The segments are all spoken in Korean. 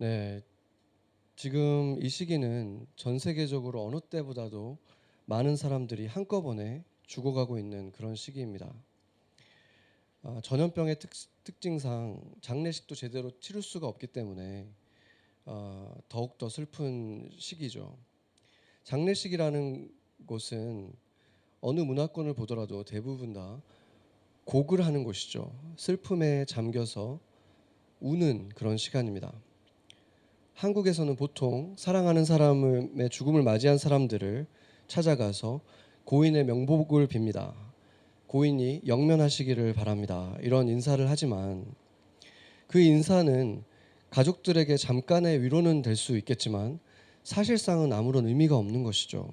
네, 지금 이 시기는 전 세계적으로 어느 때보다도 많은 사람들이 한꺼번에 죽어가고 있는 그런 시기입니다. 전염병의 특징상 장례식도 제대로 치를 수가 없기 때문에 더욱더 슬픈 시기죠. 장례식이라는 곳은 어느 문화권을 보더라도 대부분 다 곡을 하는 곳이죠. 슬픔에 잠겨서 우는 그런 시간입니다. 한국에서는 보통 사랑하는 사람의 죽음을 맞이한 사람들을 찾아가서 고인의 명복을 빕니다. 고인이 영면하시기를 바랍니다. 이런 인사를 하지만 그 인사는 가족들에게 잠깐의 위로는 될 수 있겠지만 사실상은 아무런 의미가 없는 것이죠.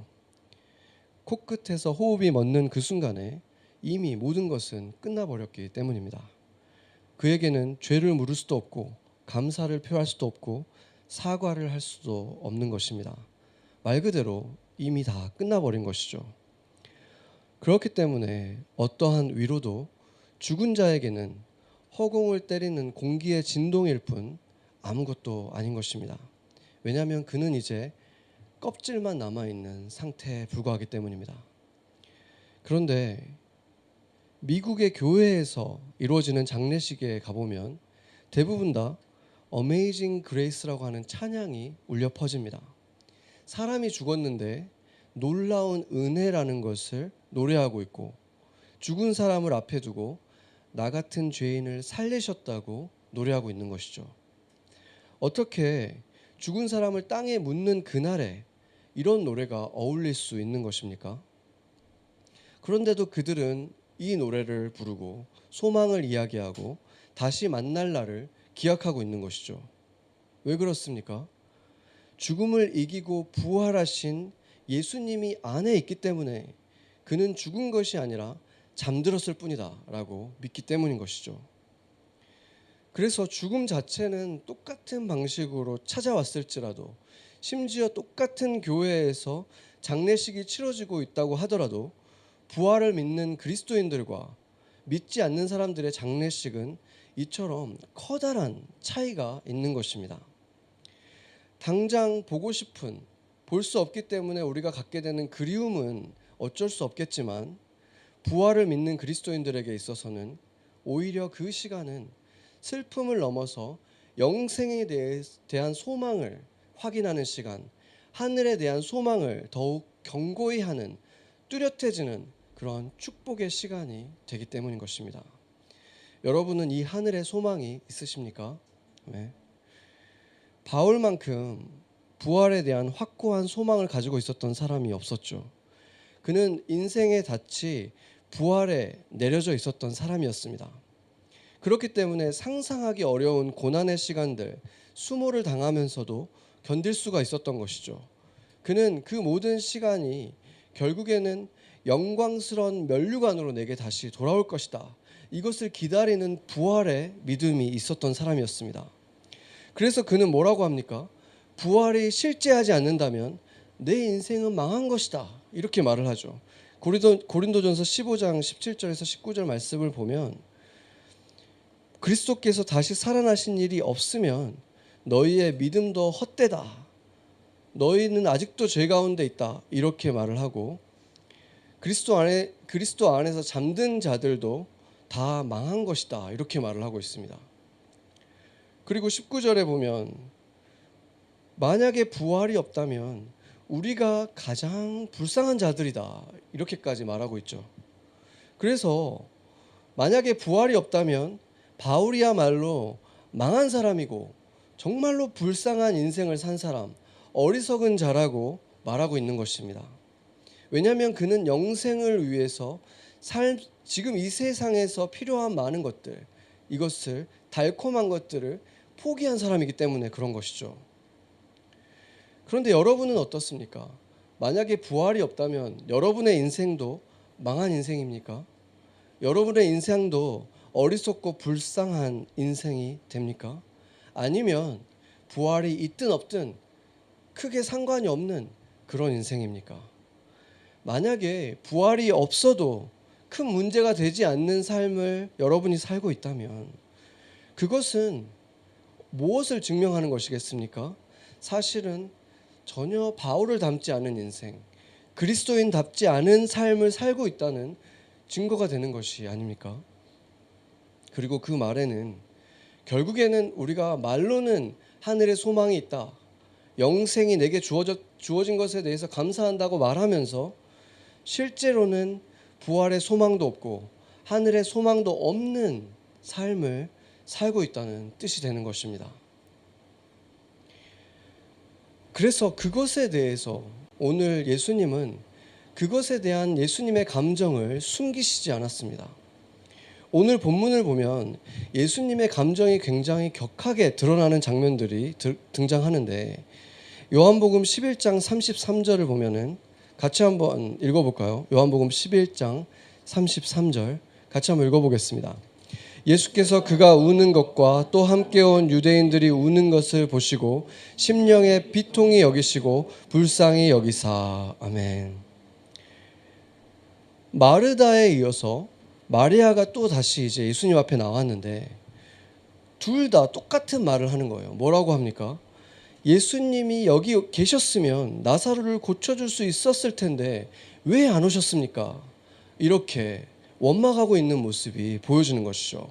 코끝에서 호흡이 멎는 그 순간에 이미 모든 것은 끝나버렸기 때문입니다. 그에게는 죄를 물을 수도 없고 감사를 표할 수도 없고 사과를 할 수도 없는 것입니다. 말 그대로 이미 다 끝나버린 것이죠. 그렇기 때문에 어떠한 위로도 죽은 자에게는 허공을 때리는 공기의 진동일 뿐 아무것도 아닌 것입니다. 왜냐하면 그는 이제 껍질만 남아있는 상태에 불과하기 때문입니다. 그런데 미국의 교회에서 이루어지는 장례식에 가보면 대부분 다 Amazing Grace라고 하는 찬양이 울려 퍼집니다. 사람이 죽었는데 놀라운 은혜라는 것을 노래하고 있고 죽은 사람을 앞에 두고 나 같은 죄인을 살리셨다고 노래하고 있는 것이죠. 어떻게 죽은 사람을 땅에 묻는 그날에 이런 노래가 어울릴 수 있는 것입니까? 그런데도 그들은 이 노래를 부르고 소망을 이야기하고 다시 만날 날을 기약하고 있는 것이죠. 왜 그렇습니까? 죽음을 이기고 부활하신 예수님이 안에 있기 때문에 그는 죽은 것이 아니라 잠들었을 뿐이다 라고 믿기 때문인 것이죠. 그래서 죽음 자체는 똑같은 방식으로 찾아왔을지라도 심지어 똑같은 교회에서 장례식이 치러지고 있다고 하더라도 부활을 믿는 그리스도인들과 믿지 않는 사람들의 장례식은 이처럼 커다란 차이가 있는 것입니다. 당장 보고 싶은, 볼 수 없기 때문에 우리가 갖게 되는 그리움은 어쩔 수 없겠지만 부활을 믿는 그리스도인들에게 있어서는 오히려 그 시간은 슬픔을 넘어서 영생에 대한 소망을 확인하는 시간, 하늘에 대한 소망을 더욱 견고히 하는 뚜렷해지는 그런 축복의 시간이 되기 때문인 것입니다. 여러분은 이 하늘의 소망이 있으십니까? 네. 바울만큼 부활에 대한 확고한 소망을 가지고 있었던 사람이 없었죠. 그는 인생의 닻이 부활에 내려져 있었던 사람이었습니다. 그렇기 때문에 상상하기 어려운 고난의 시간들, 수모를 당하면서도 견딜 수가 있었던 것이죠. 그는 그 모든 시간이 결국에는 영광스러운 면류관으로 내게 다시 돌아올 것이다. 이것을 기다리는 부활의 믿음이 있었던 사람이었습니다. 그래서 그는 뭐라고 합니까? 부활이 실제하지 않는다면 내 인생은 망한 것이다. 이렇게 말을 하죠. 고린도전서 15장 17절에서 19절 말씀을 보면 그리스도께서 다시 살아나신 일이 없으면 너희의 믿음도 헛되다. 너희는 아직도 죄 가운데 있다. 이렇게 말을 하고 그리스도 안에서 잠든 자들도 다 망한 것이다. 이렇게 말을 하고 있습니다. 그리고 19절에 보면 만약에 부활이 없다면 우리가 가장 불쌍한 자들이다. 이렇게까지 말하고 있죠. 그래서 만약에 부활이 없다면 바울이야말로 망한 사람이고 정말로 불쌍한 인생을 산 사람, 어리석은 자라고 말하고 있는 것입니다. 왜냐하면 그는 영생을 위해서 지금 이 세상에서 필요한 많은 것들, 이것을 달콤한 것들을 포기한 사람이기 때문에 그런 것이죠. 그런데 여러분은 어떻습니까? 만약에 부활이 없다면 여러분의 인생도 망한 인생입니까? 여러분의 인생도 어리석고 불쌍한 인생이 됩니까? 아니면 부활이 있든 없든 크게 상관이 없는 그런 인생입니까? 만약에 부활이 없어도 큰 문제가 되지 않는 삶을 여러분이 살고 있다면 그것은 무엇을 증명하는 것이겠습니까? 사실은 전혀 바울을 닮지 않은 인생, 그리스도인답지 않은 삶을 살고 있다는 증거가 되는 것이 아닙니까? 그리고 그 말에는 결국에는 우리가 말로는 하늘에 소망이 있다, 영생이 내게 주어진 것에 대해서 감사한다고 말하면서 실제로는 부활의 소망도 없고 하늘의 소망도 없는 삶을 살고 있다는 뜻이 되는 것입니다. 그래서 그것에 대해서 오늘 예수님은 그것에 대한 예수님의 감정을 숨기시지 않았습니다. 오늘 본문을 보면 예수님의 감정이 굉장히 격하게 드러나는 장면들이 등장하는데, 요한복음 11장 33절을 보면은 같이 한번 읽어볼까요? 요한복음 11장 33절 같이 한번 읽어보겠습니다. 예수께서 그가 우는 것과 또 함께 온 유대인들이 우는 것을 보시고 심령에 비통히 여기시고 불쌍히 여기사. 아멘. 마르다에 이어서 마리아가 또 다시 이제 예수님 앞에 나왔는데 둘 다 똑같은 말을 하는 거예요. 뭐라고 합니까? 예수님이 여기 계셨으면 나사로를 고쳐줄 수 있었을 텐데 왜 안 오셨습니까? 이렇게 원망하고 있는 모습이 보여지는 것이죠.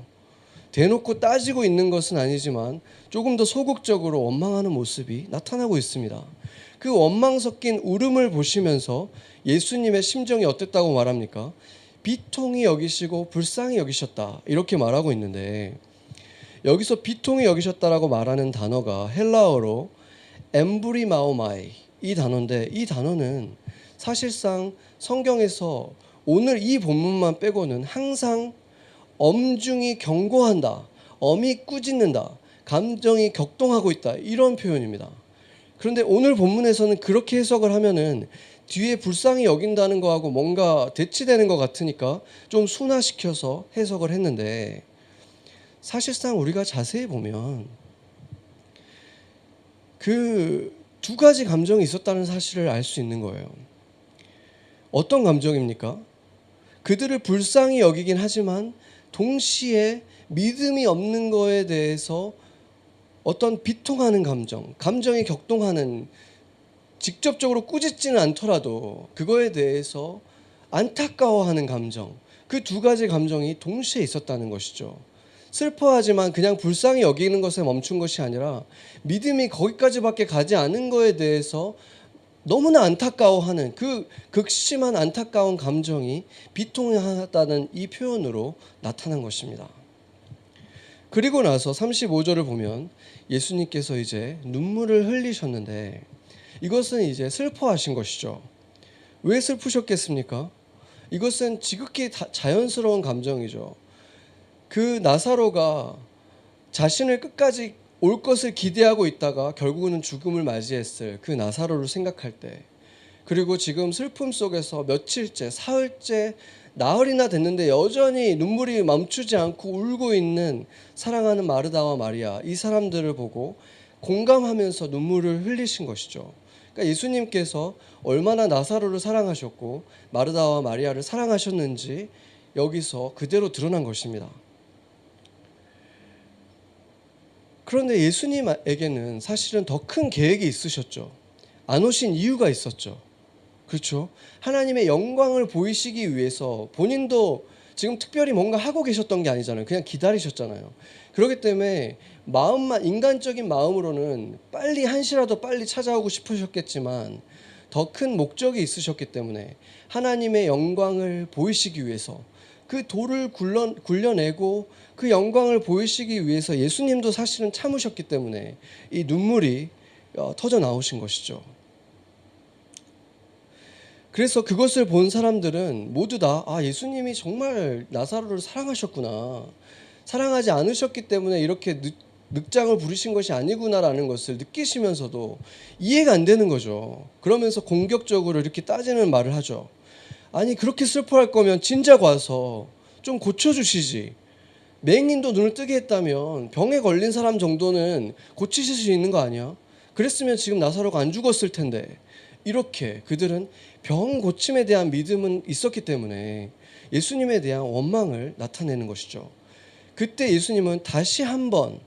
대놓고 따지고 있는 것은 아니지만 조금 더 소극적으로 원망하는 모습이 나타나고 있습니다. 그 원망 섞인 울음을 보시면서 예수님의 심정이 어땠다고 말합니까? 비통히 여기시고 불쌍히 여기셨다, 이렇게 말하고 있는데, 여기서 비통히 여기셨다라고 말하는 단어가 헬라어로 엠브리마오마이, 이 단어인데, 이 단어는 사실상 성경에서 오늘 이 본문만 빼고는 항상 엄중히 경고한다, 엄히 꾸짖는다, 감정이 격동하고 있다, 이런 표현입니다. 그런데 오늘 본문에서는 그렇게 해석을 하면은 뒤에 불쌍히 여긴다는 거하고 뭔가 대치되는 것 같으니까 좀 순화시켜서 해석을 했는데, 사실상 우리가 자세히 보면 그 두 가지 감정이 있었다는 사실을 알 수 있는 거예요. 어떤 감정입니까? 그들을 불쌍히 여기긴 하지만 동시에 믿음이 없는 거에 대해서 어떤 비통하는 감정, 감정이 격동하는, 직접적으로 꾸짖지는 않더라도 그거에 대해서 안타까워하는 감정, 그 두 가지 감정이 동시에 있었다는 것이죠. 슬퍼하지만 그냥 불쌍히 여기는 것에 멈춘 것이 아니라 믿음이 거기까지밖에 가지 않은 거에 대해서 너무나 안타까워하는 그 극심한 안타까운 감정이 비통하다는 이 표현으로 나타난 것입니다. 그리고 나서 35절을 보면 예수님께서 이제 눈물을 흘리셨는데, 이것은 이제 슬퍼하신 것이죠. 왜 슬프셨겠습니까? 이것은 지극히 자연스러운 감정이죠. 그 나사로가 자신을 끝까지 올 것을 기대하고 있다가 결국은 죽음을 맞이했을 그 나사로를 생각할 때, 그리고 지금 슬픔 속에서 며칠째, 사흘째, 나흘이나 됐는데 여전히 눈물이 멈추지 않고 울고 있는 사랑하는 마르다와 마리아, 이 사람들을 보고 공감하면서 눈물을 흘리신 것이죠. 그러니까 예수님께서 얼마나 나사로를 사랑하셨고 마르다와 마리아를 사랑하셨는지 여기서 그대로 드러난 것입니다. 그런데 예수님에게는 사실은 더 큰 계획이 있으셨죠. 안 오신 이유가 있었죠. 그렇죠? 하나님의 영광을 보이시기 위해서 본인도 지금 특별히 뭔가 하고 계셨던 게 아니잖아요. 그냥 기다리셨잖아요. 그렇기 때문에 마음만, 인간적인 마음으로는 빨리 한시라도 빨리 찾아오고 싶으셨겠지만 더 큰 목적이 있으셨기 때문에 하나님의 영광을 보이시기 위해서 그 돌을 굴려내고 그 영광을 보이시기 위해서 예수님도 사실은 참으셨기 때문에 이 눈물이 터져 나오신 것이죠. 그래서 그것을 본 사람들은 모두 다 예수님이 정말 나사로를 사랑하셨구나, 사랑하지 않으셨기 때문에 이렇게 늑장을 부리신 것이 아니구나라는 것을 느끼시면서도 이해가 안 되는 거죠. 그러면서 공격적으로 이렇게 따지는 말을 하죠. 아니, 그렇게 슬퍼할 거면 진작 와서 좀 고쳐주시지. 맹인도 눈을 뜨게 했다면 병에 걸린 사람 정도는 고치실 수 있는 거 아니야? 그랬으면 지금 나사로가 안 죽었을 텐데. 이렇게 그들은 병 고침에 대한 믿음은 있었기 때문에 예수님에 대한 원망을 나타내는 것이죠. 그때 예수님은 다시 한번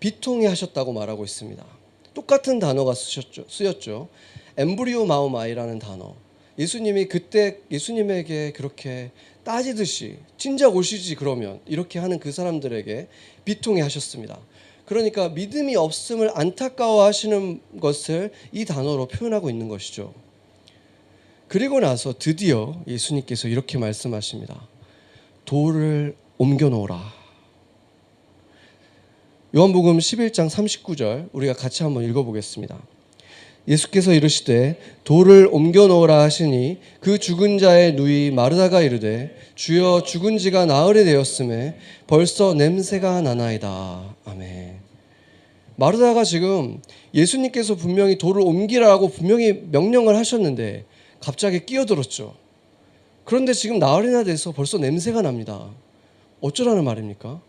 비통해 하셨다고 말하고 있습니다. 똑같은 단어가 쓰였죠. 엠브리오 마움 아이라는 단어. 예수님이 그때 예수님에게 그렇게 따지듯이 진작 오시지 그러면 이렇게 하는 그 사람들에게 비통해 하셨습니다. 그러니까 믿음이 없음을 안타까워 하시는 것을 이 단어로 표현하고 있는 것이죠. 그리고 나서 드디어 예수님께서 이렇게 말씀하십니다. 돌을 옮겨 놓으라. 요한복음 11장 39절 우리가 같이 한번 읽어보겠습니다. 예수께서 이르시되 돌을 옮겨 놓으라 하시니 그 죽은 자의 누이 마르다가 이르되 주여 죽은 지가 나흘이 되었음에 벌써 냄새가 나나이다. 아멘. 마르다가 지금 예수님께서 분명히 돌을 옮기라고 분명히 명령을 하셨는데 갑자기 끼어들었죠. 그런데 지금 나흘이나 돼서 벌써 냄새가 납니다. 어쩌라는 말입니까?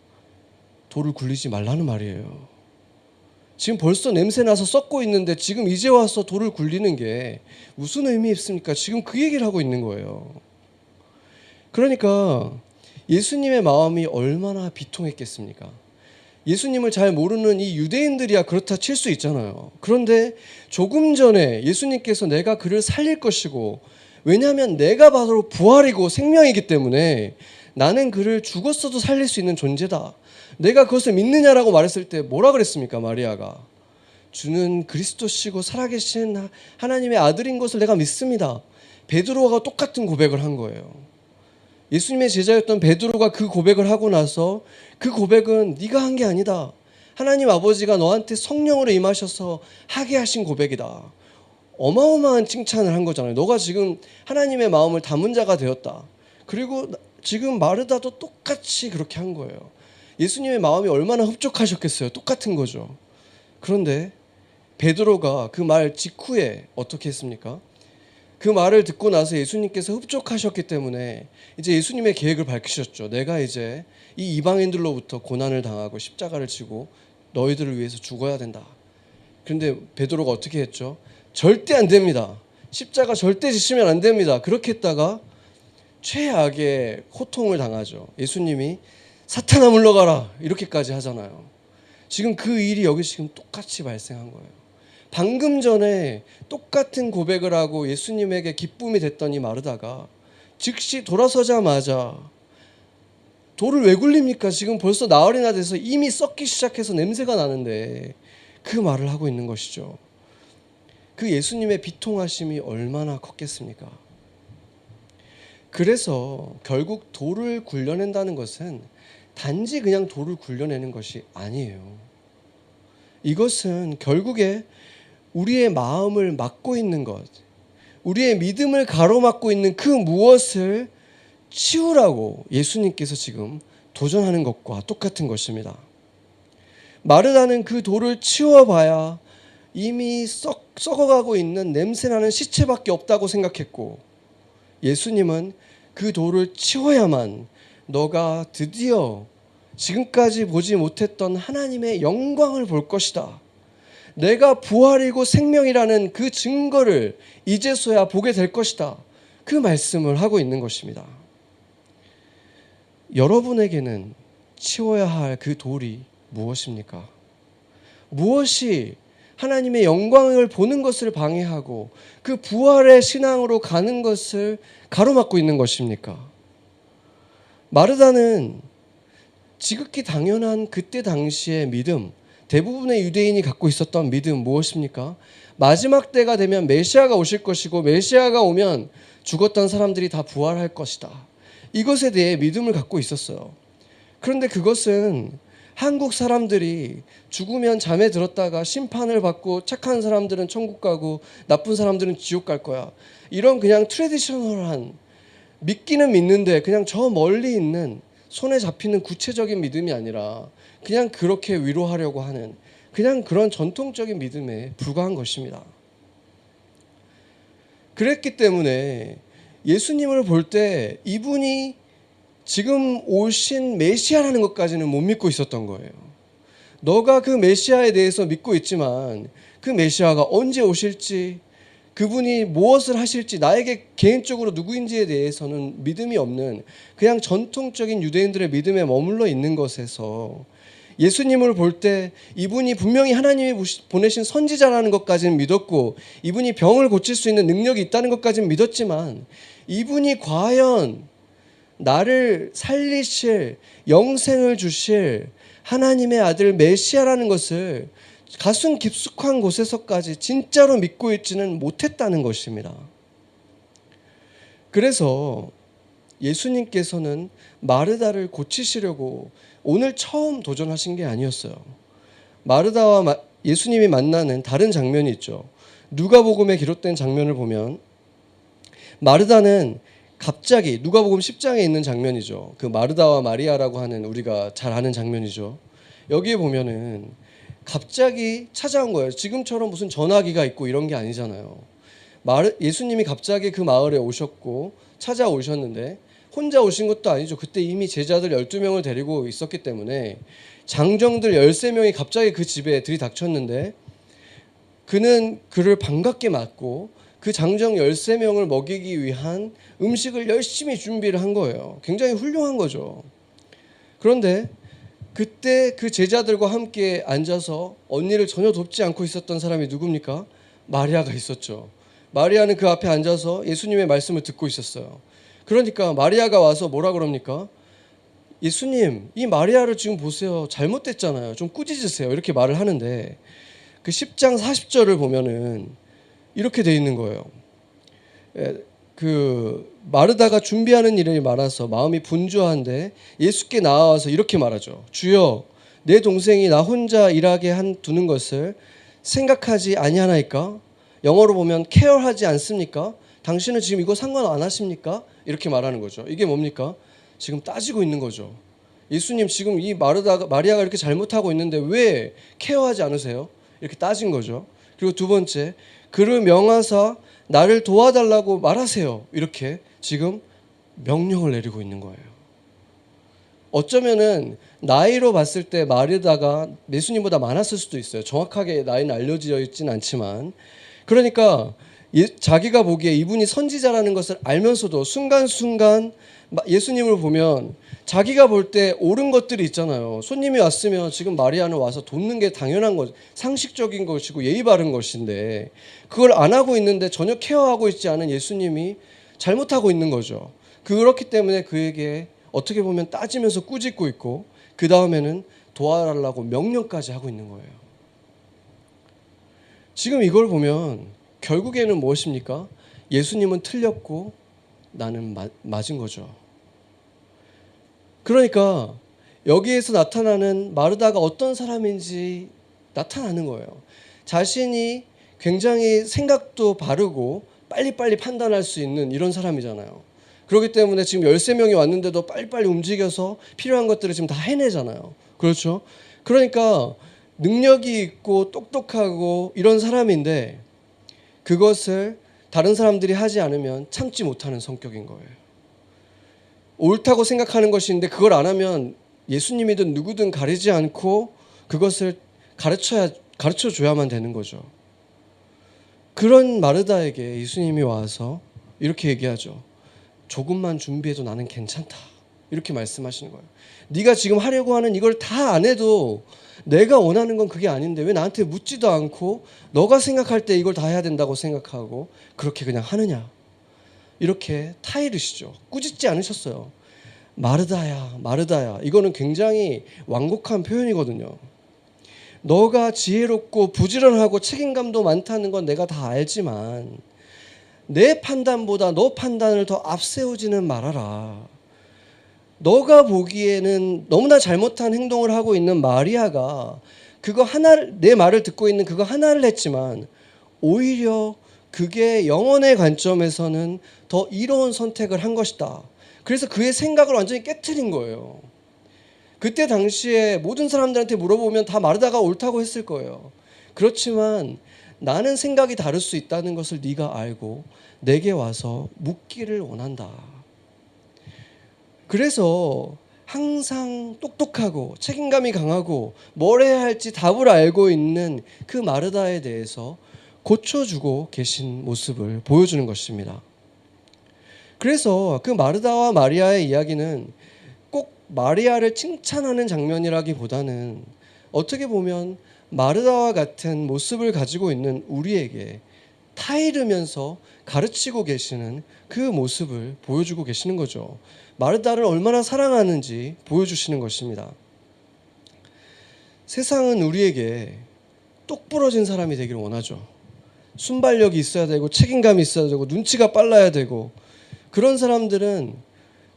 돌을 굴리지 말라는 말이에요. 지금 벌써 냄새 나서 썩고 있는데 지금 이제 와서 돌을 굴리는 게 무슨 의미 있습니까? 지금 그 얘기를 하고 있는 거예요. 그러니까 예수님의 마음이 얼마나 비통했겠습니까? 예수님을 잘 모르는 이 유대인들이야 그렇다 칠 수 있잖아요. 그런데 조금 전에 예수님께서 내가 그를 살릴 것이고, 왜냐하면 내가 바로 부활이고 생명이기 때문에 나는 그를 죽었어도 살릴 수 있는 존재다. 내가 그것을 믿느냐라고 말했을 때 뭐라 그랬습니까? 마리아가 주는 그리스도시고 살아계신 하나님의 아들인 것을 내가 믿습니다. 베드로가 똑같은 고백을 한 거예요. 예수님의 제자였던 베드로가 그 고백을 하고 나서 그 고백은 네가 한 게 아니다. 하나님 아버지가 너한테 성령으로 임하셔서 하게 하신 고백이다. 어마어마한 칭찬을 한 거잖아요. 너가 지금 하나님의 마음을 담은 자가 되었다. 그리고 지금 마르다도 똑같이 그렇게 한 거예요. 예수님의 마음이 얼마나 흡족하셨겠어요. 똑같은 거죠. 그런데 베드로가 그 말 직후에 어떻게 했습니까? 그 말을 듣고 나서 예수님께서 흡족하셨기 때문에 이제 예수님의 계획을 밝히셨죠. 내가 이제 이 이방인들로부터 고난을 당하고 십자가를 지고 너희들을 위해서 죽어야 된다. 그런데 베드로가 어떻게 했죠? 절대 안 됩니다. 십자가 절대 지시면 안 됩니다. 그렇게 했다가 최악의 고통을 당하죠. 예수님이 사탄아 물러가라 이렇게까지 하잖아요. 지금 그 일이 여기 지금 똑같이 발생한 거예요. 방금 전에 똑같은 고백을 하고 예수님에게 기쁨이 됐던 이 마르다가 즉시 돌아서자마자 돌을 왜 굴립니까? 지금 벌써 나흘이나 돼서 이미 썩기 시작해서 냄새가 나는데 그 말을 하고 있는 것이죠. 그 예수님의 비통하심이 얼마나 컸겠습니까? 그래서 결국 돌을 굴려낸다는 것은 단지 그냥 돌을 굴려내는 것이 아니에요. 이것은 결국에 우리의 마음을 막고 있는 것, 우리의 믿음을 가로막고 있는 그 무엇을 치우라고 예수님께서 지금 도전하는 것과 똑같은 것입니다. 마르다는 그 돌을 치워봐야 이미 썩어가고 있는 냄새나는 시체밖에 없다고 생각했고, 예수님은 그 돌을 치워야만 너가 드디어 지금까지 보지 못했던 하나님의 영광을 볼 것이다. 내가 부활이고 생명이라는 그 증거를 이제서야 보게 될 것이다. 그 말씀을 하고 있는 것입니다. 여러분에게는 치워야 할 그 돌이 무엇입니까? 무엇이 하나님의 영광을 보는 것을 방해하고 그 부활의 신앙으로 가는 것을 가로막고 있는 것입니까? 마르다는 지극히 당연한 그때 당시의 믿음, 대부분의 유대인이 갖고 있었던 믿음 무엇입니까? 마지막 때가 되면 메시아가 오실 것이고 메시아가 오면 죽었던 사람들이 다 부활할 것이다. 이것에 대해 믿음을 갖고 있었어요. 그런데 그것은 한국 사람들이 죽으면 잠에 들었다가 심판을 받고 착한 사람들은 천국 가고 나쁜 사람들은 지옥 갈 거야. 이런 그냥 트레디셔널한, 믿기는 믿는데 그냥 저 멀리 있는 손에 잡히는 구체적인 믿음이 아니라 그냥 그렇게 위로하려고 하는 그냥 그런 전통적인 믿음에 불과한 것입니다. 그랬기 때문에 예수님을 볼 때 이분이 지금 오신 메시아라는 것까지는 못 믿고 있었던 거예요. 너가 그 메시아에 대해서 믿고 있지만 그 메시아가 언제 오실지, 그분이 무엇을 하실지, 나에게 개인적으로 누구인지에 대해서는 믿음이 없는 그냥 전통적인 유대인들의 믿음에 머물러 있는 것에서 예수님을 볼 때 이분이 분명히 하나님이 보내신 선지자라는 것까지는 믿었고, 이분이 병을 고칠 수 있는 능력이 있다는 것까지는 믿었지만, 이분이 과연 나를 살리실, 영생을 주실 하나님의 아들 메시아라는 것을 가슴 깊숙한 곳에서까지 진짜로 믿고 있지는 못했다는 것입니다. 그래서 예수님께서는 마르다를 고치시려고 오늘 처음 도전하신 게 아니었어요. 마르다와 예수님이 만나는 다른 장면이 있죠. 누가복음에 기록된 장면을 보면 마르다는 갑자기, 누가복음 10장에 있는 장면이죠. 그 마르다와 마리아라고 하는, 우리가 잘 아는 장면이죠. 여기에 보면은 갑자기 찾아온 거예요. 지금처럼 무슨 전화기가 있고 이런 게 아니잖아요. 예수님이 갑자기 그 마을에 오셨고 찾아오셨는데 혼자 오신 것도 아니죠. 그때 이미 제자들 12명을 데리고 있었기 때문에 장정들 13명이 갑자기 그 집에 들이닥쳤는데, 그는 그를 반갑게 맞고 그 장정 13명을 먹이기 위한 음식을 열심히 준비를 한 거예요. 굉장히 훌륭한 거죠. 그런데 그때 그 제자들과 함께 앉아서 언니를 전혀 돕지 않고 있었던 사람이 누굽니까? 마리아가 있었죠. 마리아는 그 앞에 앉아서 예수님의 말씀을 듣고 있었어요. 그러니까 마리아가 와서 뭐라 그럽니까? 예수님, 이 마리아를 지금 보세요. 잘못됐잖아요. 좀 꾸짖으세요. 이렇게 말을 하는데, 그 10장 40절을 보면은 이렇게 돼 있는 거예요. 그 마르다가 준비하는 일이 많아서 마음이 분주한데 예수께 나와서 이렇게 말하죠. 주여, 내 동생이 나 혼자 일하게 두는 것을 생각하지 아니하나이까? 영어로 보면 케어하지 않습니까? 당신은 지금 이거 상관 안 하십니까? 이렇게 말하는 거죠. 이게 뭡니까? 지금 따지고 있는 거죠. 예수님, 지금 이 마리아가 이렇게 잘못하고 있는데 왜 케어하지 않으세요? 이렇게 따진 거죠. 그리고 두 번째, 그를 명하사 나를 도와달라고 말하세요. 이렇게 지금 명령을 내리고 있는 거예요. 어쩌면은 나이로 봤을 때 마르다가 예수님보다 많았을 수도 있어요. 정확하게 나이는 알려져 있지는 않지만, 그러니까 자기가 보기에 이분이 선지자라는 것을 알면서도 순간순간 예수님을 보면 자기가 볼 때 옳은 것들이 있잖아요. 손님이 왔으면 지금 마리아는 와서 돕는 게 당연한 것, 상식적인 것이고 예의 바른 것인데, 그걸 안 하고 있는데 전혀 케어하고 있지 않은 예수님이 잘못하고 있는 거죠. 그렇기 때문에 그에게 어떻게 보면 따지면서 꾸짖고 있고, 그 다음에는 도와달라고 명령까지 하고 있는 거예요. 지금 이걸 보면 결국에는 무엇입니까? 예수님은 틀렸고 나는 맞은 거죠. 그러니까 여기에서 나타나는 마르다가 어떤 사람인지 나타나는 거예요. 자신이 굉장히 생각도 바르고 빨리빨리 판단할 수 있는 이런 사람이잖아요. 그렇기 때문에 지금 13명이 왔는데도 빨리빨리 움직여서 필요한 것들을 지금 다 해내잖아요. 그렇죠? 그러니까 능력이 있고 똑똑하고 이런 사람인데, 그것을 다른 사람들이 하지 않으면 참지 못하는 성격인 거예요. 옳다고 생각하는 것인데 그걸 안 하면 예수님이든 누구든 가리지 않고 그것을 가르쳐줘야만 되는 거죠. 그런 마르다에게 예수님이 와서 이렇게 얘기하죠. 조금만 준비해도 나는 괜찮다. 이렇게 말씀하시는 거예요. 네가 지금 하려고 하는 이걸 다 안 해도 내가 원하는 건 그게 아닌데 왜 나한테 묻지도 않고 너가 생각할 때 이걸 다 해야 된다고 생각하고 그렇게 그냥 하느냐. 이렇게 타이르시죠. 꾸짖지 않으셨어요. 마르다야, 마르다야. 이거는 굉장히 완곡한 표현이거든요. 너가 지혜롭고 부지런하고 책임감도 많다는 건 내가 다 알지만 내 판단보다 너 판단을 더 앞세우지는 말아라. 너가 보기에는 너무나 잘못한 행동을 하고 있는 마리아가 그거 하나를, 내 말을 듣고 있는 그거 하나를 했지만 오히려 그게 영혼의 관점에서는 더 이로운 선택을 한 것이다. 그래서 그의 생각을 완전히 깨트린 거예요. 그때 당시에 모든 사람들한테 물어보면 다 마르다가 옳다고 했을 거예요. 그렇지만 나는 생각이 다를 수 있다는 것을 네가 알고 내게 와서 묻기를 원한다. 그래서 항상 똑똑하고 책임감이 강하고 뭘 해야 할지 답을 알고 있는 그 마르다에 대해서 고쳐주고 계신 모습을 보여주는 것입니다. 그래서 그 마르다와 마리아의 이야기는 꼭 마리아를 칭찬하는 장면이라기보다는 어떻게 보면 마르다와 같은 모습을 가지고 있는 우리에게 타이르면서 가르치고 계시는 그 모습을 보여주고 계시는 거죠. 마르다를 얼마나 사랑하는지 보여주시는 것입니다. 세상은 우리에게 똑부러진 사람이 되기를 원하죠. 순발력이 있어야 되고 책임감이 있어야 되고 눈치가 빨라야 되고, 그런 사람들은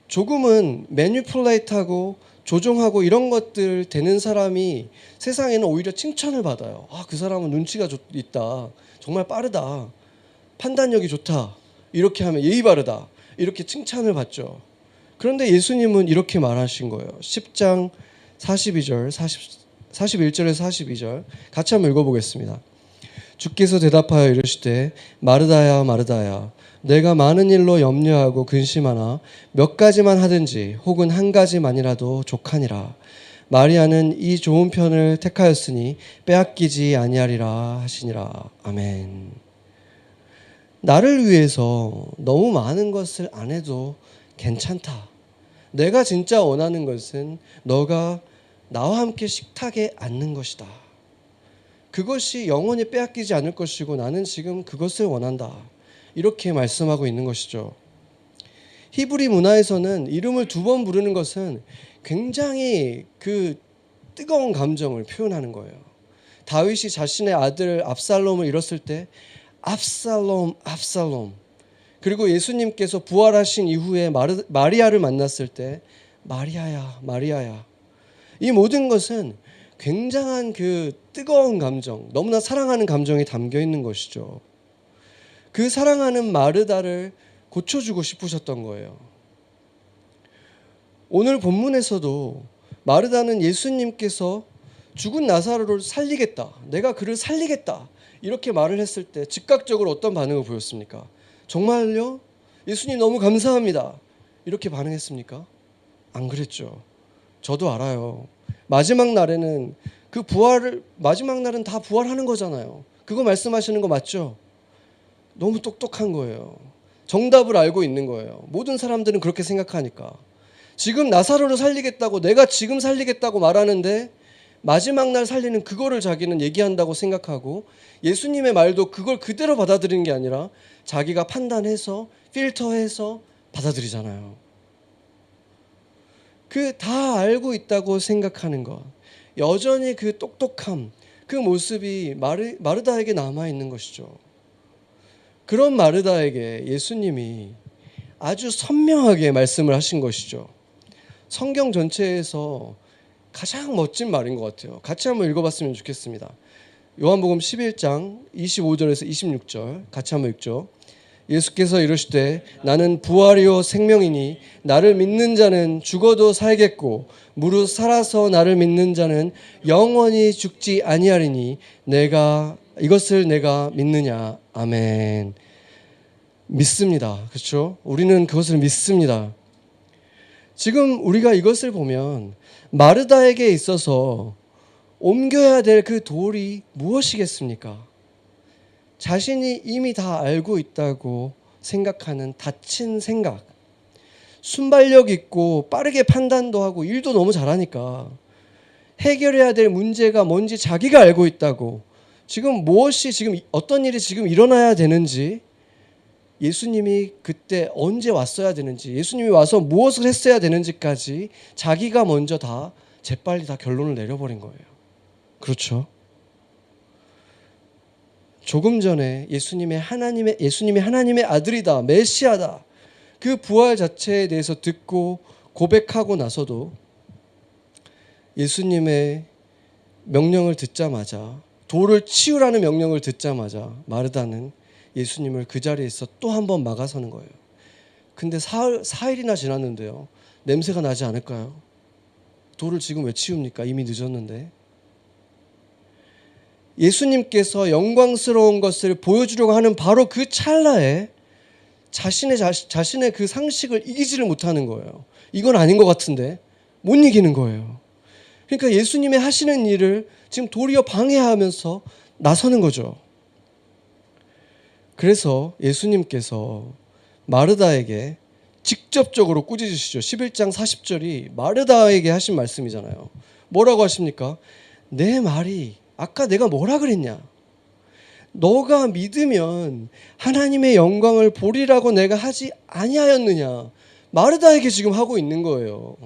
조금은 매니플레이트하고 조종하고 이런 것들 되는 사람이 세상에는 오히려 칭찬을 받아요. 아, 그 사람은 눈치가 있다. 정말 빠르다. 판단력이 좋다. 이렇게 하면 예의 바르다. 이렇게 칭찬을 받죠. 그런데 예수님은 이렇게 말하신 거예요. 10장 42절, 41절에서 42절 같이 한번 읽어보겠습니다. 주께서 대답하여 이르시되 마르다야 마르다야, 내가 많은 일로 염려하고 근심하나 몇 가지만 하든지 혹은 한 가지만이라도 족하니라. 마리아는 이 좋은 편을 택하였으니 빼앗기지 아니하리라 하시니라. 아멘. 나를 위해서 너무 많은 것을 안 해도 괜찮다. 내가 진짜 원하는 것은 너가 나와 함께 식탁에 앉는 것이다. 그것이 영원히 빼앗기지 않을 것이고 나는 지금 그것을 원한다. 이렇게 말씀하고 있는 것이죠. 히브리 문화에서는 이름을 두 번 부르는 것은 굉장히 그 뜨거운 감정을 표현하는 거예요. 다윗이 자신의 아들 압살롬을 잃었을 때 압살롬 압살롬, 그리고 예수님께서 부활하신 이후에 마리아를 만났을 때 마리아야 마리아야, 이 모든 것은 굉장한 그 뜨거운 감정, 너무나 사랑하는 감정이 담겨 있는 것이죠. 그 사랑하는 마르다를 고쳐주고 싶으셨던 거예요. 오늘 본문에서도 마르다는 예수님께서 죽은 나사로를 살리겠다, 내가 그를 살리겠다, 이렇게 말을 했을 때 즉각적으로 어떤 반응을 보였습니까? 정말요? 예수님 너무 감사합니다, 이렇게 반응했습니까? 안 그랬죠. 저도 알아요. 마지막 날에는 그 부활을, 마지막 날은 다 부활하는 거잖아요. 그거 말씀하시는 거 맞죠? 너무 똑똑한 거예요. 정답을 알고 있는 거예요. 모든 사람들은 그렇게 생각하니까. 지금 나사로를 살리겠다고, 내가 지금 살리겠다고 말하는데 마지막 날 살리는 그거를 자기는 얘기한다고 생각하고, 예수님의 말도 그걸 그대로 받아들이는 게 아니라 자기가 판단해서 필터해서 받아들이잖아요. 그 다 알고 있다고 생각하는 것, 여전히 그 똑똑함, 그 모습이 마르다에게 남아있는 것이죠. 그런 마르다에게 예수님이 아주 선명하게 말씀을 하신 것이죠. 성경 전체에서 가장 멋진 말인 것 같아요. 같이 한번 읽어봤으면 좋겠습니다. 요한복음 11장 25절에서 26절 같이 한번 읽죠. 예수께서 이르시되 나는 부활이요 생명이니 나를 믿는 자는 죽어도 살겠고 무릇 살아서 나를 믿는 자는 영원히 죽지 아니하리니 이것을 내가 믿느냐. 아멘. 믿습니다. 그렇죠? 우리는 그것을 믿습니다. 지금 우리가 이것을 보면 마르다에게 있어서 옮겨야 될 그 돌이 무엇이겠습니까? 자신이 이미 다 알고 있다고 생각하는 닫힌 생각, 순발력 있고 빠르게 판단도 하고 일도 너무 잘하니까 해결해야 될 문제가 뭔지 자기가 알고 있다고, 지금 어떤 일이 지금 일어나야 되는지, 예수님이 그때 언제 왔어야 되는지, 예수님이 와서 무엇을 했어야 되는지까지 자기가 먼저 다 재빨리 다 결론을 내려버린 거예요. 그렇죠? 조금 전에 예수님이 하나님의 아들이다, 메시아다, 그 부활 자체에 대해서 듣고 고백하고 나서도 예수님의 명령을 듣자마자, 돌을 치우라는 명령을 듣자마자 마르다는 예수님을 그 자리에서 또 한 번 막아서는 거예요. 근데 사일이나 지났는데요, 냄새가 나지 않을까요? 돌을 지금 왜 치웁니까? 이미 늦었는데. 예수님께서 영광스러운 것을 보여주려고 하는 바로 그 찰나에 자신의 그 상식을 이기지를 못하는 거예요. 이건 아닌 것 같은데 못 이기는 거예요. 그러니까 예수님의 하시는 일을 지금 도리어 방해하면서 나서는 거죠. 그래서 예수님께서 마르다에게 직접적으로 꾸짖으시죠. 11장 40절이 마르다에게 하신 말씀이잖아요. 뭐라고 하십니까? 내 말이 아까 내가 뭐라 그랬냐? 너가 믿으면 하나님의 영광을 보리라고 내가 하지 아니하였느냐? 마르다에게 지금 하고 있는 거예요.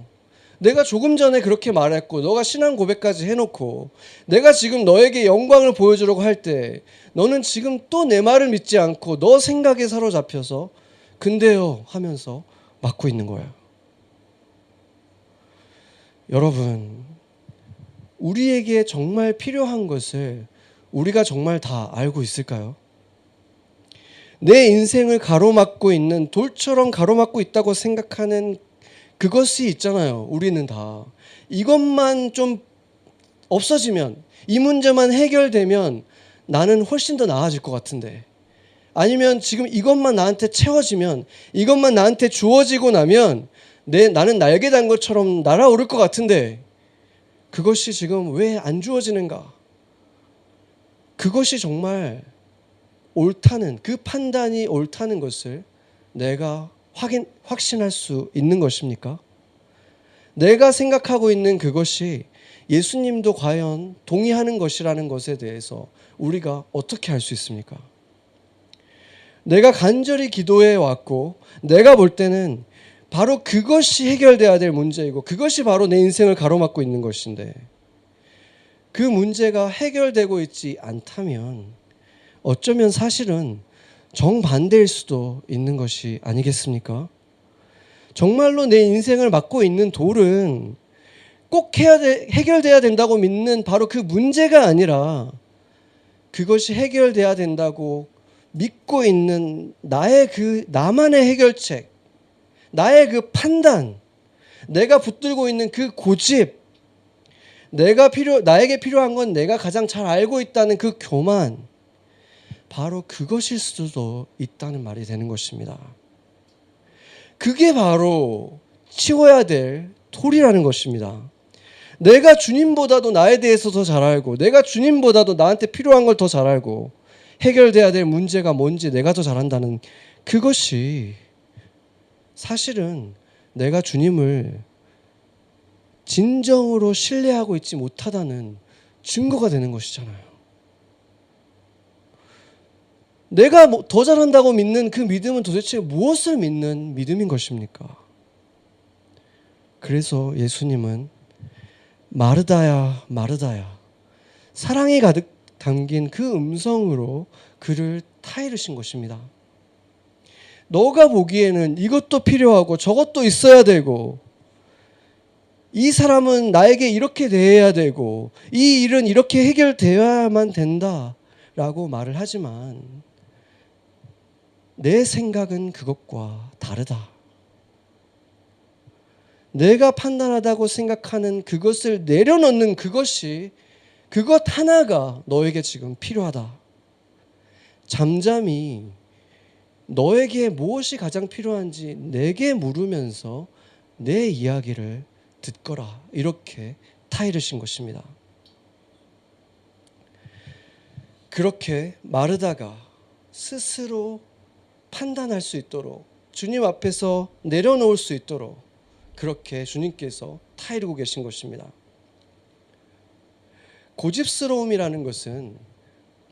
내가 조금 전에 그렇게 말했고 너가 신앙 고백까지 해놓고 내가 지금 너에게 영광을 보여주려고 할 때 너는 지금 또 내 말을 믿지 않고 너 생각에 사로잡혀서 근데요 하면서 막고 있는 거야. 여러분, 우리에게 정말 필요한 것을 우리가 정말 다 알고 있을까요? 내 인생을 가로막고 있는, 돌처럼 가로막고 있다고 생각하는 그것이 있잖아요. 우리는 다 이것만 좀 없어지면, 이 문제만 해결되면 나는 훨씬 더 나아질 것 같은데, 아니면 지금 이것만 나한테 채워지면, 이것만 나한테 주어지고 나면 나는 날개 단 것처럼 날아오를 것 같은데 그것이 지금 왜 안 주어지는가? 그것이 정말 옳다는, 그 판단이 옳다는 것을 내가 확신할 수 있는 것입니까? 내가 생각하고 있는 그것이 예수님도 과연 동의하는 것이라는 것에 대해서 우리가 어떻게 할 수 있습니까? 내가 간절히 기도해 왔고 내가 볼 때는 바로 그것이 해결돼야 될 문제이고 그것이 바로 내 인생을 가로막고 있는 것인데, 그 문제가 해결되고 있지 않다면 어쩌면 사실은 정반대일 수도 있는 것이 아니겠습니까? 정말로 내 인생을 막고 있는 돌은 꼭 해결돼야 된다고 믿는 바로 그 문제가 아니라 그것이 해결돼야 된다고 믿고 있는 나만의 해결책, 나의 그 판단, 내가 붙들고 있는 그 고집, 나에게 필요한 건 내가 가장 잘 알고 있다는 그 교만, 바로 그것일 수도 있다는 말이 되는 것입니다. 그게 바로 치워야 될 돌이라는 것입니다. 내가 주님보다도 나에 대해서 더 잘 알고, 내가 주님보다도 나한테 필요한 걸 더 잘 알고, 해결돼야 될 문제가 뭔지 내가 더 잘한다는 그것이 사실은 내가 주님을 진정으로 신뢰하고 있지 못하다는 증거가 되는 것이잖아요. 내가 더 잘한다고 믿는 그 믿음은 도대체 무엇을 믿는 믿음인 것입니까? 그래서 예수님은 마르다야, 마르다야, 사랑이 가득 담긴 그 음성으로 그를 타이르신 것입니다. 너가 보기에는 이것도 필요하고 저것도 있어야 되고, 이 사람은 나에게 이렇게 대해야 되고, 이 일은 이렇게 해결되어야만 된다라고 말을 하지만 내 생각은 그것과 다르다. 내가 판단하다고 생각하는 그것을 내려놓는 그것 하나가 너에게 지금 필요하다. 잠잠히 너에게 무엇이 가장 필요한지 내게 물으면서 내 이야기를 듣거라. 이렇게 타이르신 것입니다. 그렇게 마르다가 스스로 판단할 수 있도록, 주님 앞에서 내려놓을 수 있도록 그렇게 주님께서 타이르고 계신 것입니다. 고집스러움이라는 것은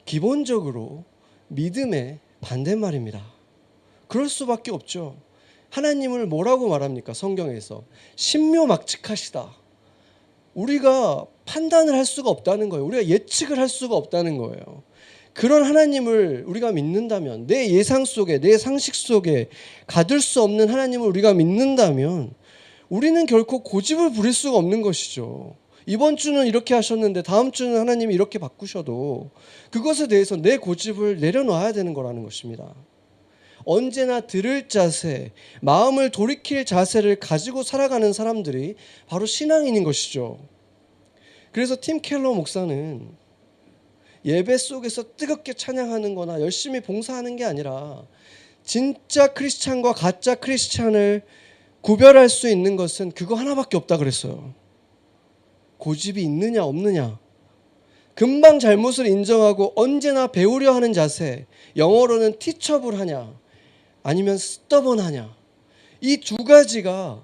기본적으로 믿음의 반대말입니다. 그럴 수밖에 없죠. 하나님을 뭐라고 말합니까? 성경에서 신묘막측하시다. 우리가 판단을 할 수가 없다는 거예요. 우리가 예측을 할 수가 없다는 거예요. 그런 하나님을 우리가 믿는다면, 내 예상 속에, 내 상식 속에 가둘 수 없는 하나님을 우리가 믿는다면 우리는 결코 고집을 부릴 수가 없는 것이죠. 이번 주는 이렇게 하셨는데 다음 주는 하나님이 이렇게 바꾸셔도 그것에 대해서 내 고집을 내려놔야 되는 거라는 것입니다. 언제나 들을 자세, 마음을 돌이킬 자세를 가지고 살아가는 사람들이 바로 신앙인인 것이죠. 그래서 팀 켈러 목사는 예배 속에서 뜨겁게 찬양하는 거나 열심히 봉사하는 게 아니라 진짜 크리스찬과 가짜 크리스찬을 구별할 수 있는 것은 그거 하나밖에 없다 그랬어요. 고집이 있느냐 없느냐, 금방 잘못을 인정하고 언제나 배우려 하는 자세, 영어로는 티처블하냐 아니면 스터번하냐, 이 두 가지가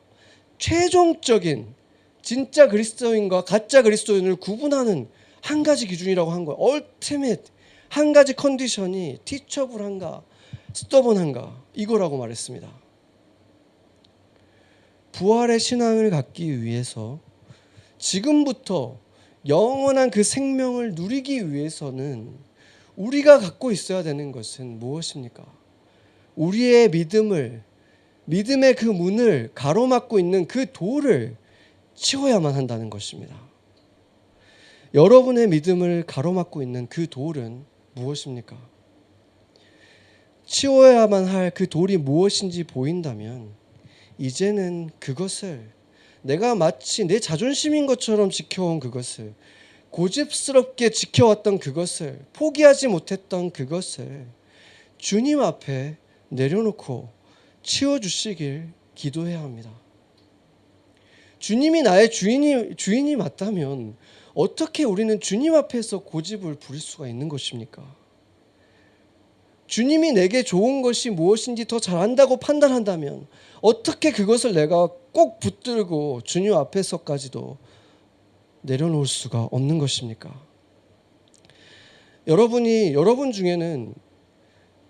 최종적인 진짜 그리스도인과 가짜 그리스도인을 구분하는 한 가지 기준이라고 한 거예요. 얼티밋 한 가지 컨디션이 티처블한가 스터번한가 이거라고 말했습니다. 부활의 신앙을 갖기 위해서 지금부터 영원한 그 생명을 누리기 위해서는 우리가 갖고 있어야 되는 것은 무엇입니까? 우리의 믿음의 그 문을 가로막고 있는 그 돌을 치워야만 한다는 것입니다. 여러분의 믿음을 가로막고 있는 그 돌은 무엇입니까? 치워야만 할 그 돌이 무엇인지 보인다면 이제는 그것을 내가 마치 내 자존심인 것처럼 지켜온 그것을, 고집스럽게 지켜왔던 그것을, 포기하지 못했던 그것을 주님 앞에 내려놓고 치워주시길 기도해야 합니다. 주님이 나의 주인이 맞다면 어떻게 우리는 주님 앞에서 고집을 부릴 수가 있는 것입니까? 주님이 내게 좋은 것이 무엇인지 더 잘한다고 판단한다면 어떻게 그것을 내가 꼭 붙들고 주님 앞에서까지도 내려놓을 수가 없는 것입니까? 여러분 중에는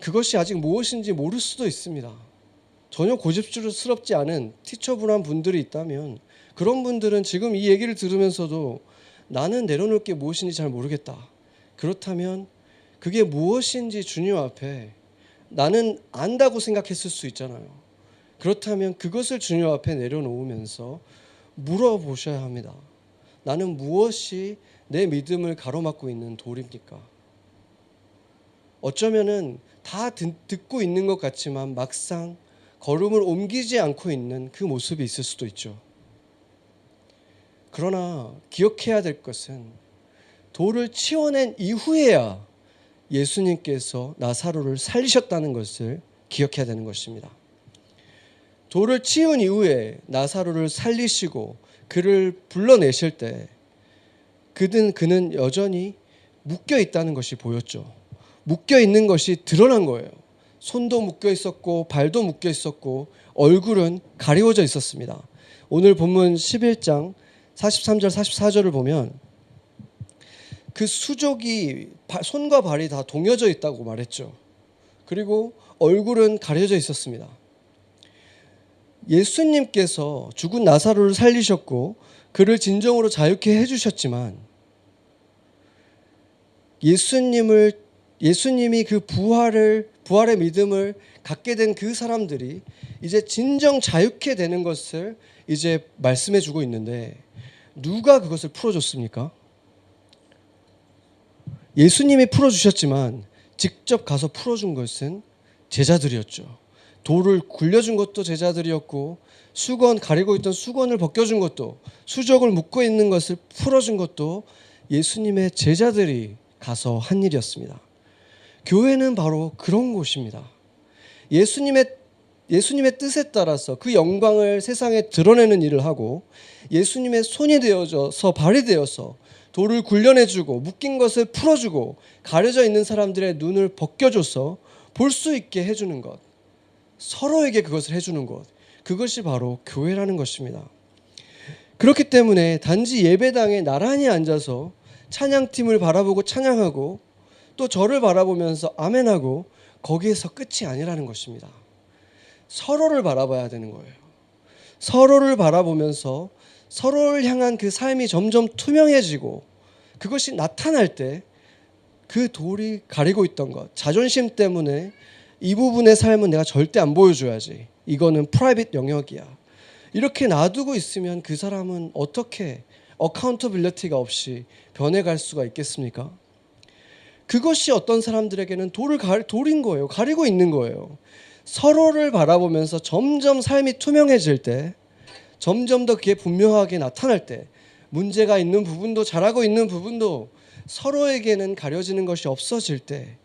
그것이 아직 무엇인지 모를 수도 있습니다. 전혀 고집스럽지 않은 티처블한 분들이 있다면 그런 분들은 지금 이 얘기를 들으면서도 나는 내려놓을 게 무엇인지 잘 모르겠다. 그렇다면 그게 무엇인지 주님 앞에 나는 안다고 생각했을 수 있잖아요. 그렇다면 그것을 주님 앞에 내려놓으면서 물어보셔야 합니다. 나는 무엇이 내 믿음을 가로막고 있는 돌입니까? 어쩌면은 다 듣고 있는 것 같지만 막상 걸음을 옮기지 않고 있는 그 모습이 있을 수도 있죠. 그러나 기억해야 될 것은 돌을 치워낸 이후에야 예수님께서 나사로를 살리셨다는 것을 기억해야 되는 것입니다. 돌을 치운 이후에 나사로를 살리시고 그를 불러내실 때 그는 여전히 묶여 있다는 것이 보였죠. 묶여 있는 것이 드러난 거예요. 손도 묶여 있었고 발도 묶여 있었고 얼굴은 가리워져 있었습니다. 오늘 본문 11장 43절 44절을 보면 그 수족이 손과 발이 다 동여져 있다고 말했죠. 그리고 얼굴은 가려져 있었습니다. 예수님께서 죽은 나사로를 살리셨고 그를 진정으로 자유케 해주셨지만 예수님이 그 부활의 믿음을 갖게 된 그 사람들이 이제 진정 자유케 되는 것을 이제 말씀해 주고 있는데 누가 그것을 풀어줬습니까? 예수님이 풀어주셨지만 직접 가서 풀어준 것은 제자들이었죠. 돌을 굴려준 것도 제자들이었고 가리고 있던 수건을 벗겨준 것도, 수족을 묶고 있는 것을 풀어준 것도 예수님의 제자들이 가서 한 일이었습니다. 교회는 바로 그런 곳입니다. 예수님의 뜻에 따라서 그 영광을 세상에 드러내는 일을 하고 예수님의 손이 되어져서 발이 되어서 돌을 굴려내주고 묶인 것을 풀어주고 가려져 있는 사람들의 눈을 벗겨줘서 볼 수 있게 해주는 것, 서로에게 그것을 해주는 것, 그것이 바로 교회라는 것입니다. 그렇기 때문에 단지 예배당에 나란히 앉아서 찬양팀을 바라보고 찬양하고 또 저를 바라보면서 아멘하고 거기에서 끝이 아니라는 것입니다. 서로를 바라봐야 되는 거예요. 서로를 바라보면서 서로를 향한 그 삶이 점점 투명해지고 그것이 나타날 때 그 돌이 가리고 있던 것, 자존심 때문에 이 부분의 삶은 내가 절대 안 보여줘야지, 이거는 프라이빗 영역이야, 이렇게 놔두고 있으면 그 사람은 어떻게 어카운터빌리티가 없이 변해갈 수가 있겠습니까? 그것이 어떤 사람들에게는 돌인 거예요. 가리고 있는 거예요. 서로를 바라보면서 점점 삶이 투명해질 때, 점점 더 그게 분명하게 나타날 때, 문제가 있는 부분도 잘하고 있는 부분도 서로에게는 가려지는 것이 없어질 때,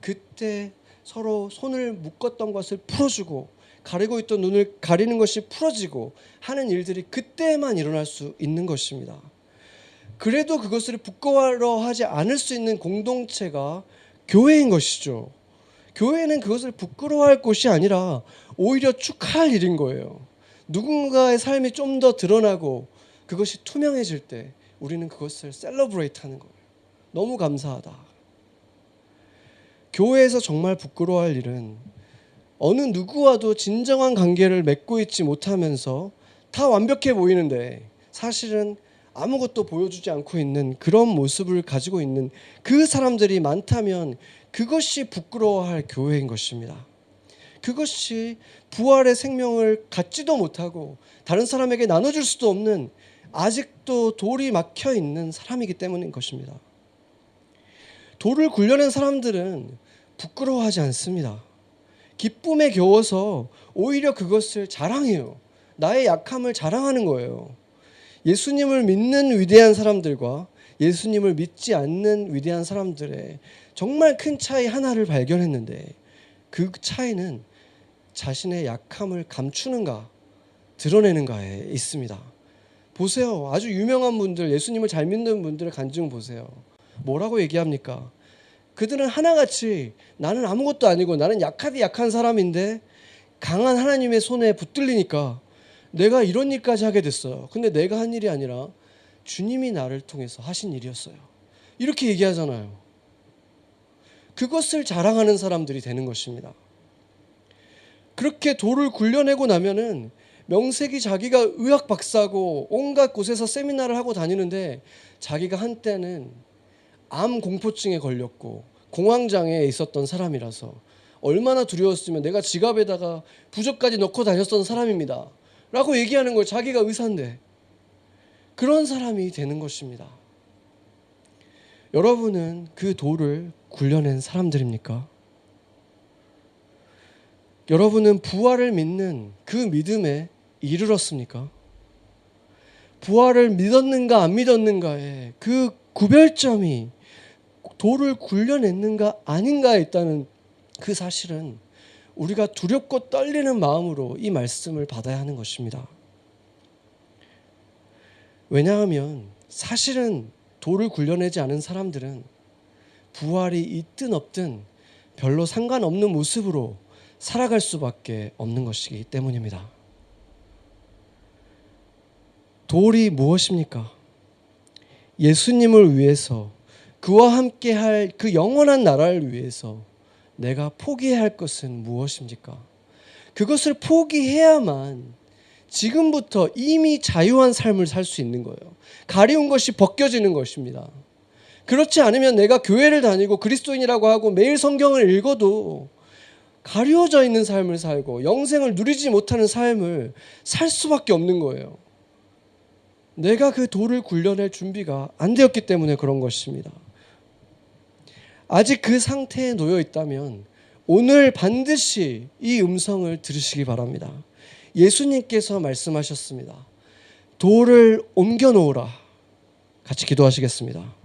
그때 서로 손을 묶었던 것을 풀어주고 가리고 있던 눈을 가리는 것이 풀어지고 하는 일들이 그때만 일어날 수 있는 것입니다. 그래도 그것을 부끄러워하지 않을 수 있는 공동체가 교회인 것이죠. 교회는 그것을 부끄러워할 곳이 아니라 오히려 축하할 일인 거예요. 누군가의 삶이 좀 더 드러나고 그것이 투명해질 때 우리는 그것을 셀러브레이트 하는 거예요. 너무 감사하다. 교회에서 정말 부끄러워할 일은 어느 누구와도 진정한 관계를 맺고 있지 못하면서 다 완벽해 보이는데 사실은 아무것도 보여주지 않고 있는 그런 모습을 가지고 있는 그 사람들이 많다면 그것이 부끄러워할 교회인 것입니다. 그것이 부활의 생명을 갖지도 못하고 다른 사람에게 나눠줄 수도 없는 아직도 돌이 막혀 있는 사람이기 때문인 것입니다. 돌을 굴려낸 사람들은 부끄러워하지 않습니다. 기쁨에 겨워서 오히려 그것을 자랑해요. 나의 약함을 자랑하는 거예요. 예수님을 믿는 위대한 사람들과 예수님을 믿지 않는 위대한 사람들의 정말 큰 차이 하나를 발견했는데 그 차이는 자신의 약함을 감추는가 드러내는가에 있습니다. 보세요. 아주 유명한 분들, 예수님을 잘 믿는 분들의 간증 보세요. 뭐라고 얘기합니까? 그들은 하나같이 나는 아무것도 아니고 나는 약하디 약한 사람인데 강한 하나님의 손에 붙들리니까 내가 이런 일까지 하게 됐어요. 근데 내가 한 일이 아니라 주님이 나를 통해서 하신 일이었어요. 이렇게 얘기하잖아요. 그것을 자랑하는 사람들이 되는 것입니다. 그렇게 돌을 굴려내고 나면은 명색이 자기가 의학 박사고 온갖 곳에서 세미나를 하고 다니는데 자기가 한때는 암 공포증에 걸렸고 공황장애에 있었던 사람이라서 얼마나 두려웠으면 내가 지갑에다가 부적까지 넣고 다녔던 사람입니다 라고 얘기하는 걸 자기가 의사인데 그런 사람이 되는 것입니다. 여러분은 그 돌을 굴려낸 사람들입니까? 여러분은 부활을 믿는 그 믿음에 이르렀습니까? 부활을 믿었는가 안 믿었는가에 그 구별점이 돌을 굴려냈는가 아닌가에 있다는 그 사실은 우리가 두렵고 떨리는 마음으로 이 말씀을 받아야 하는 것입니다. 왜냐하면 사실은 돌을 굴려내지 않은 사람들은 부활이 있든 없든 별로 상관없는 모습으로 살아갈 수밖에 없는 것이기 때문입니다. 돌이 무엇입니까? 예수님을 위해서 그와 함께할 그 영원한 나라를 위해서 내가 포기해야 할 것은 무엇입니까? 그것을 포기해야만 지금부터 이미 자유한 삶을 살 수 있는 거예요. 가리운 것이 벗겨지는 것입니다. 그렇지 않으면 내가 교회를 다니고 그리스도인이라고 하고 매일 성경을 읽어도 가려져 있는 삶을 살고 영생을 누리지 못하는 삶을 살 수밖에 없는 거예요. 내가 그 돌을 굴려낼 준비가 안 되었기 때문에 그런 것입니다. 아직 그 상태에 놓여 있다면 오늘 반드시 이 음성을 들으시기 바랍니다. 예수님께서 말씀하셨습니다. 돌을 옮겨 놓으라. 같이 기도하시겠습니다.